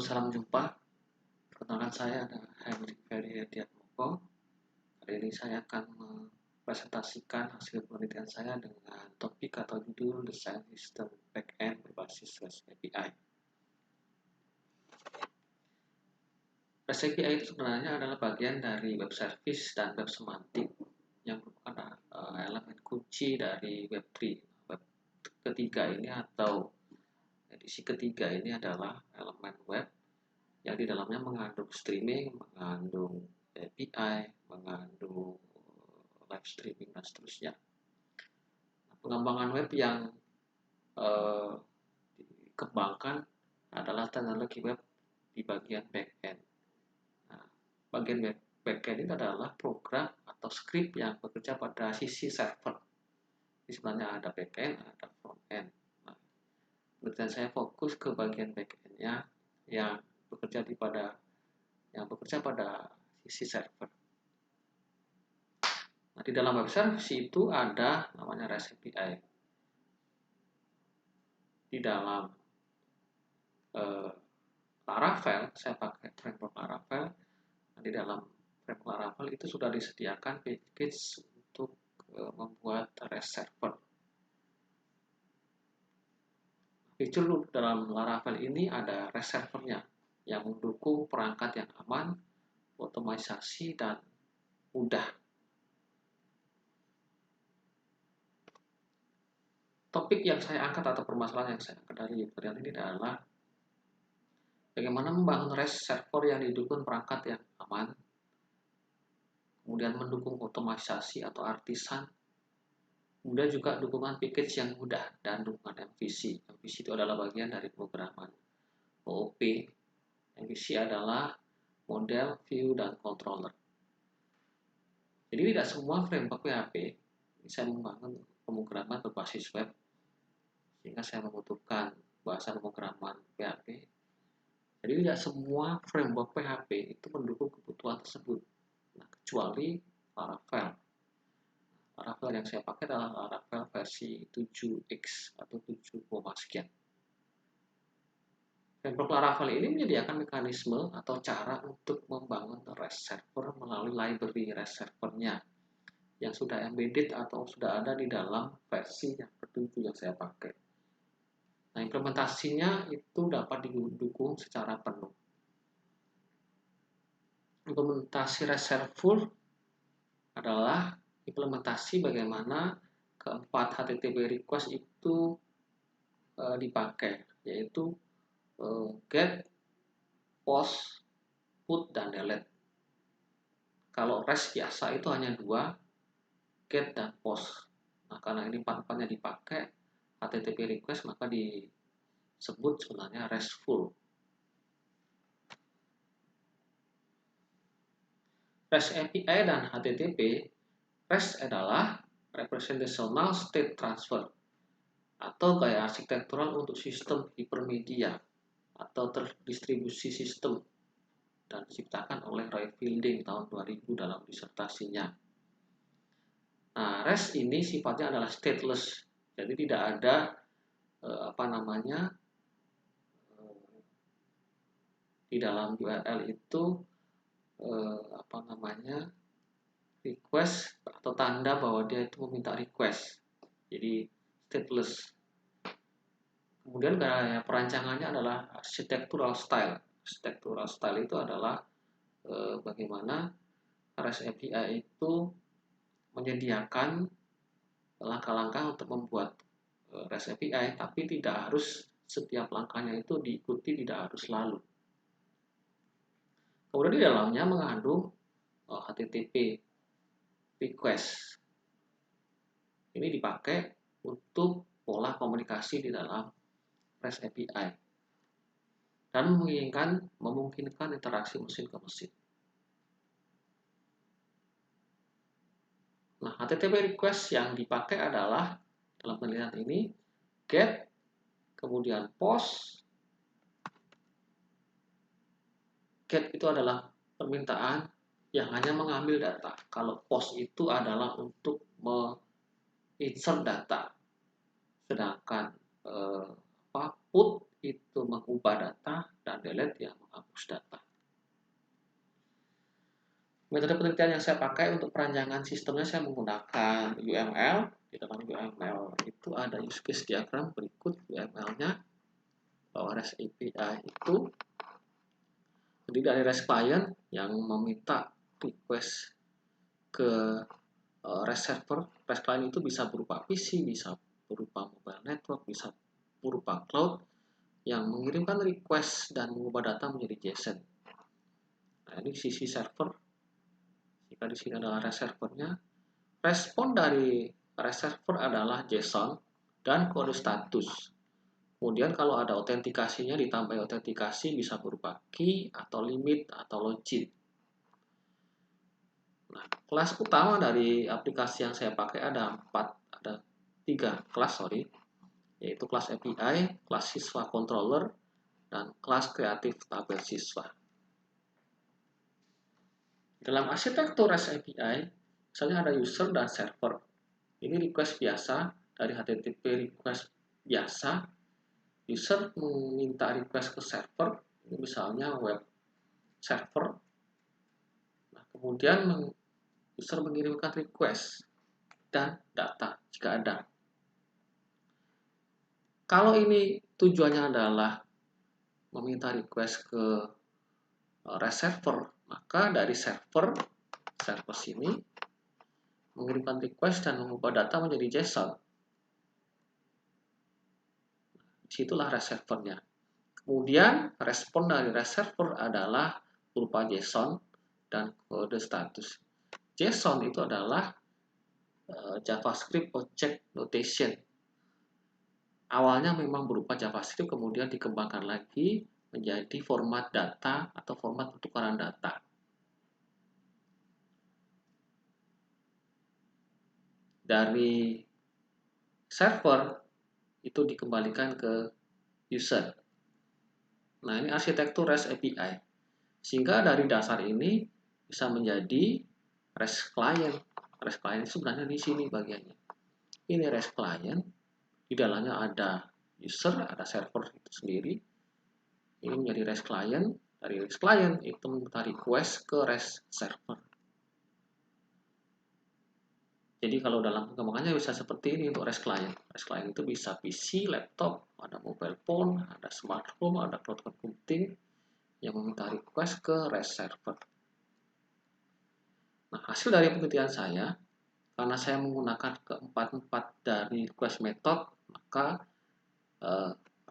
salam jumpa. Perkenalkan saya adalah Hendrik Ferry Hediatmoko. Kali ini saya akan mempresentasikan hasil penelitian saya dengan topik atau judul desain sistem backend berbasis REST API. REST API itu sebenarnya adalah bagian dari web service dan web semantik yang merupakan elemen kunci dari Web3. Web ketiga ini atau edisi ketiga ini adalah elemen web yang di dalamnya mengandung streaming, mengandung API, mengandung live streaming dan seterusnya. Pengembangan web yang dikembangkan adalah teknologi web di bagian backend. Nah, bagian backend itu adalah program atau script yang bekerja pada sisi server. Jadi sebenarnya ada backend, ada frontend. Nah, penelitian saya fokus ke bagian backendnya yang bekerja pada sisi server. Nah, di dalam web service itu ada namanya REST API. Di dalam Laravel, saya pakai framework Laravel. Nah, di dalam framework Laravel itu sudah disediakan package untuk membuat REST server. Fitur dalam Laravel ini ada REST servernya yang mendukung perangkat yang aman, otomatisasi, dan mudah. Topik yang saya angkat atau permasalahan yang saya angkat dari tutorial ini adalah bagaimana membangun REST server yang didukung perangkat yang aman, kemudian mendukung otomatisasi atau artisan, kemudian juga dukungan package yang mudah dan dukungan MVC. MVC itu adalah bagian dari pemrograman OOP. MVC adalah model, view, dan controller. Jadi tidak semua framework PHP bisa membangun pemrograman berbasis web, sehingga saya membutuhkan bahasa pemrograman PHP. Jadi tidak semua framework PHP itu mendukung kebutuhan tersebut. Nah, kecuali Laravel. Laravel yang saya pakai adalah Laravel versi 7X atau 7, sekian. Framework Laravel ini menyediakan mekanisme atau cara untuk membangun REST server melalui library REST servernya yang sudah embedded atau sudah ada di dalam versi yang ke-7 yang saya pakai. Nah, implementasinya itu dapat didukung secara penuh. Implementasi REST server adalah implementasi bagaimana keempat HTTP request itu dipakai, yaitu get, post, put, dan delete. Kalau REST biasa itu hanya 2, get dan post. Nah, karena ini empat-empatnya dipakai HTTP request, maka disebut sebenarnya RESTful. REST API dan HTTP. REST adalah Representational State Transfer atau gaya arsitektural untuk sistem hipermedia atau terdistribusi sistem dan diciptakan oleh Roy Fielding tahun 2000 dalam disertasinya. Nah, REST ini sifatnya adalah stateless, jadi tidak ada di dalam URL itu request atau tanda bahwa dia itu meminta request. Jadi stateless. Kemudian gaya perancangannya adalah architectural style. Architectural style itu adalah bagaimana REST API itu menyediakan langkah-langkah untuk membuat REST API, tapi tidak harus setiap langkahnya itu diikuti, tidak harus selalu. Kemudian di dalamnya mengandung HTTP request. Ini dipakai untuk pola komunikasi di dalam REST API dan memungkinkan interaksi mesin ke mesin. Nah, HTTP request yang dipakai adalah dalam penelitian ini get, kemudian post. Get itu adalah permintaan yang hanya mengambil data. Kalau post itu adalah untuk insert data. Sedangkan put itu mengubah data dan dan delete yang menghapus data. Metode penelitian yang saya pakai untuk perancangan sistemnya, saya menggunakan UML. Di dalam UML itu ada use case diagram berikut UML-nya, bahwa REST API itu terdiri dari REST client yang meminta request ke REST server. REST client itu bisa berupa PC, bisa berupa mobile network, bisa berupa cloud, yang mengirimkan request dan mengubah data menjadi JSON. Nah, ini sisi server. Jika di sini adalah REST servernya, respon dari REST server adalah JSON dan kode status. Kemudian kalau ada autentikasinya, ditambah autentikasi bisa berupa key atau limit atau login. Nah, kelas utama dari aplikasi yang saya pakai ada tiga kelas, yaitu kelas API, kelas siswa controller, dan kelas kreatif tabel siswa. Dalam arsitektur REST API, misalnya ada user dan server. Ini request biasa dari HTTP request biasa. User meminta request ke server, ini misalnya web server. Nah, kemudian user mengirimkan request dan data jika ada. Kalau ini tujuannya adalah meminta request ke REST server, maka dari server sini mengirimkan request dan mengubah data menjadi JSON. Disitulah REST servernya. Kemudian respon dari REST server adalah berupa JSON dan kode status. JSON itu adalah JavaScript Object Notation. Awalnya memang berupa JavaScript, kemudian dikembangkan lagi menjadi format data atau format pertukaran data. Dari server itu dikembalikan ke user. Nah, ini arsitektur REST API. Sehingga dari dasar ini bisa menjadi REST client. REST client sebenarnya di sini bagiannya. Ini REST client, di dalamnya ada user, ada server itu sendiri. Ini menjadi REST client. Dari REST client itu meminta request ke REST server. Jadi kalau dalam pengembangannya bisa seperti ini untuk REST client. REST client itu bisa PC, laptop, ada mobile phone, ada smart home, ada cloud computing yang meminta request ke REST server. Nah, hasil dari penelitian saya, karena saya menggunakan keempat dari request method, maka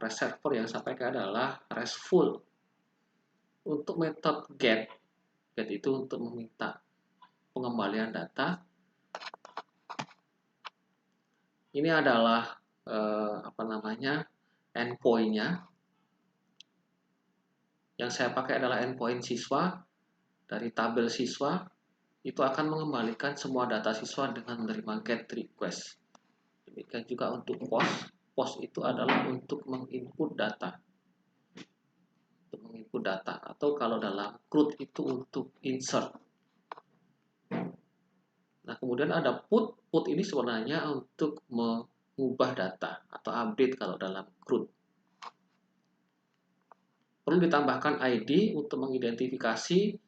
REST server yang saya pakai adalah RESTful. Untuk metode get itu untuk meminta pengembalian data. Ini adalah endpoint-nya. Yang saya pakai adalah endpoint siswa. Dari tabel siswa itu akan mengembalikan semua data siswa dengan menerima get request. Demikian juga untuk post. Post itu adalah untuk menginput data. Atau kalau dalam CRUD itu untuk insert. Nah, kemudian ada put. Put ini sebenarnya untuk mengubah data atau update kalau dalam CRUD. Perlu ditambahkan ID untuk mengidentifikasi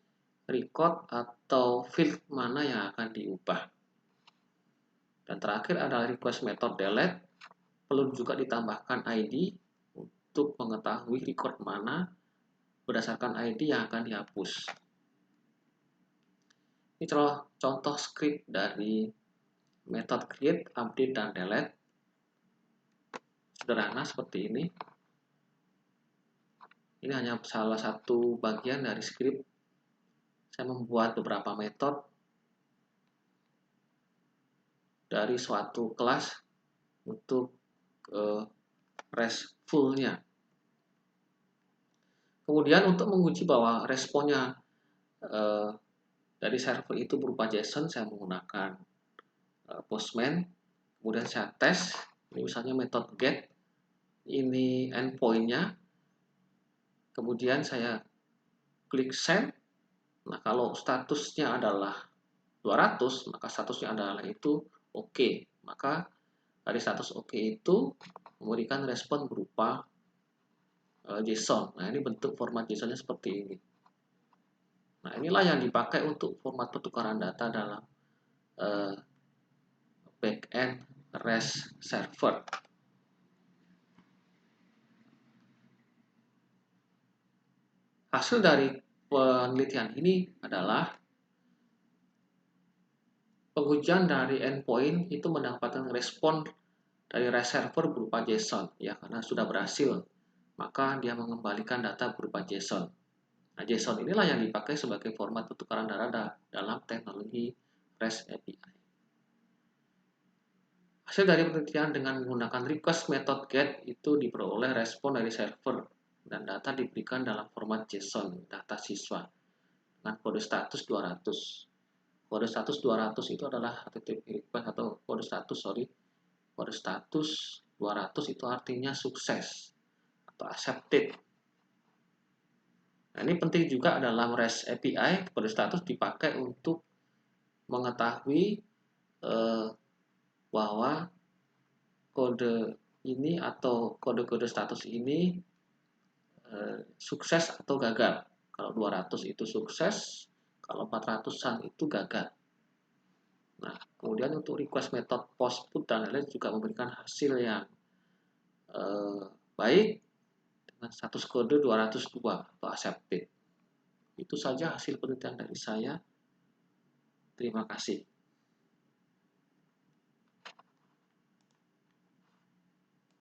record atau field mana yang akan diubah. Dan terakhir adalah request method delete. Perlu juga ditambahkan ID untuk mengetahui record mana berdasarkan ID yang akan dihapus. Ini contoh script dari method create, update, dan delete. Sederhana seperti ini. Ini hanya salah satu bagian dari script. Saya membuat beberapa metode dari suatu kelas untuk RESTful-nya. Kemudian untuk menguji bahwa responnya dari server itu berupa JSON, saya menggunakan Postman. Kemudian saya tes, ini misalnya metode get, ini endpoint-nya. Kemudian saya klik send. Nah, kalau statusnya adalah 200, maka statusnya adalah itu oke. Maka dari status oke itu memberikan respon berupa JSON. Nah, ini bentuk format JSON-nya seperti ini. Nah, inilah yang dipakai untuk format pertukaran data dalam backend REST server. Hasil dari penelitian ini adalah pengujian dari endpoint itu mendapatkan respon dari REST server berupa JSON, ya, karena sudah berhasil, maka dia mengembalikan data berupa JSON. Nah, JSON inilah yang dipakai sebagai format pertukaran data dalam teknologi REST API. Hasil dari penelitian dengan menggunakan request method get itu diperoleh respon dari server dan data diberikan dalam format JSON, data siswa, dengan kode status 200. Kode status 200 itu adalah HTTP request atau kode status, Kode status 200 itu artinya sukses atau accepted. Nah, ini penting juga dalam REST API, kode status dipakai untuk mengetahui bahwa kode ini atau kode-kode status ini sukses atau gagal. Kalau 200 itu sukses, kalau 400-an itu gagal. Nah, kemudian untuk request method post put dan lain-lain juga memberikan hasil yang baik dengan status kode 202 atau accepted. Itu saja hasil penelitian dari saya. Terima kasih.